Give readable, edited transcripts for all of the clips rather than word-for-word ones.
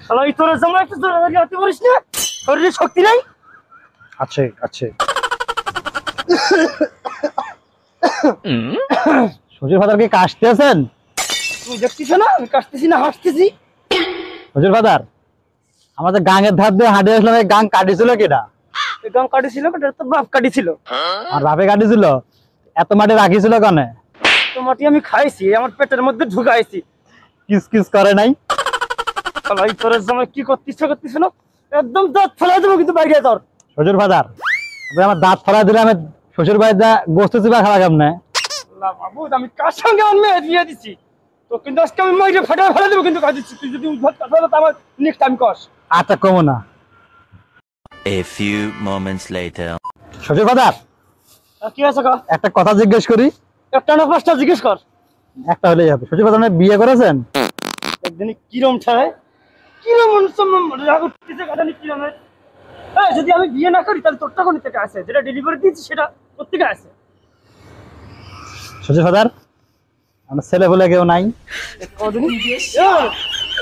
শালা এই তোর জামা একটু জোরে হাতে পারিস না, শরীরে শক্তি নাই। আছে আছে। শ্বশুর ফাদারকে কাশতে আছেন? তুই দেখছিস না আমি কাশতেছি না হাসতেছি? শ্বশুর ফাদার, আমাদের গাঙের ধার দিয়ে হাঁটে আসলাম, এই গাং কাটিছিল কেটা? এই গাম কাটিছিল, তোর বাপ কাটিছিল। আর বাপে কাটিছিল? এত মাটি রাখিছিল কানে? তো মাটি আমি খাইছি, আমার পেটের মধ্যে ঢুকাইছি। কিস কিস করে নাই? শালা এই তোর জামা কি করতিস না, একদম দাঁত ফেলাই দেবো কিন্তু বাইরে তোর। শ্বশুর ফাদার, আপনি আমার দাঁত ফেলা দিলে আমি শ্বশুর বাড়িতে গোস্ত চিবা খাওয়া কেমনে? না বাবু, আমি কার সঙ্গে আমার মেয়ে বিয়ে দিচ্ছি? তো কিন্তু আজকে আমি মাইরে ফাটাই ফেলে দেবো কিন্তু কাজ দিচ্ছি। তুই যদি উদ্ধার কথা বলো তো আমার নেক্সট টাইম কস। আচ্ছা কমো না। A few moments later. শ্বশুর ফাদার, কি আছে কা? একটা কথা জিজ্ঞেস করি। একটা না পাঁচটা জিজ্ঞেস কর। একটা হলেই হবে। শ্বশুর ফাদার, আপনি বিয়ে করেছেন? একদিন কিরম ঠায় কিরম রাগ উঠতেছে কাটানি কিরমের। হ্যাঁ, যদি আমি বিয়ে না করি তাহলে তোরটা কোন থেকে আসে? যেটা ডেলিভারি দিয়েছি সেটা কোথেকে আসে? শ্বশুর ফাদার, আমার ছেলে বলে কেউ নাই? কদিন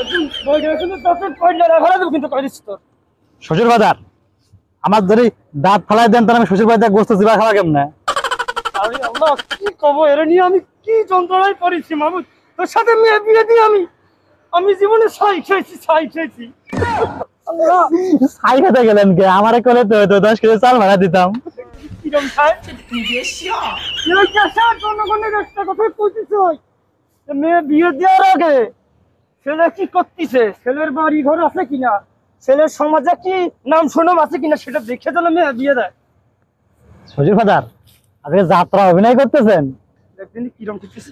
একদম বইটা কিন্তু দাঁতের পয়লা ফেলে দেবো কিন্তু কয় দিচ্ছি তোর। শ্বশুর ফাদার, আমার যদি দাঁত ফেলাই দেন তাহলে আমি শ্বশুর বাড়িতে গোস্ত চিবা খাওয়া কেমনে? আরে আল্লাহ, কি কব এর নিয়ে আমি কি যন্ত্রণায় পড়েছি মাহমুদ। তোর সাথে মেয়ে বিয়ে দিয়ে আমি জীবনে ছাই খেয়েছি। আল্লাহ, ছাই খেতে গেলেন কে? আমারে কোলে তো হতো 10 কেজি চাল ভাড়া দিতাম। কিরম ছাই? জনগণের একটা কথা কইছিস, মেয়ে বিয়ে দেওয়ার আগে ছেলে কি করতেছে, ছেলের বাড়ি ঘর আছে কিনা, ছেলের সমাজে কি নাম সুনাম আছে কিনা সেটা দেখে যেন মেয়ে বিয়ে দেয়। শ্বশুর ফাদার, আপনি যাত্রা অভিনয় করতেছেন? একদিন কিরম করতেছে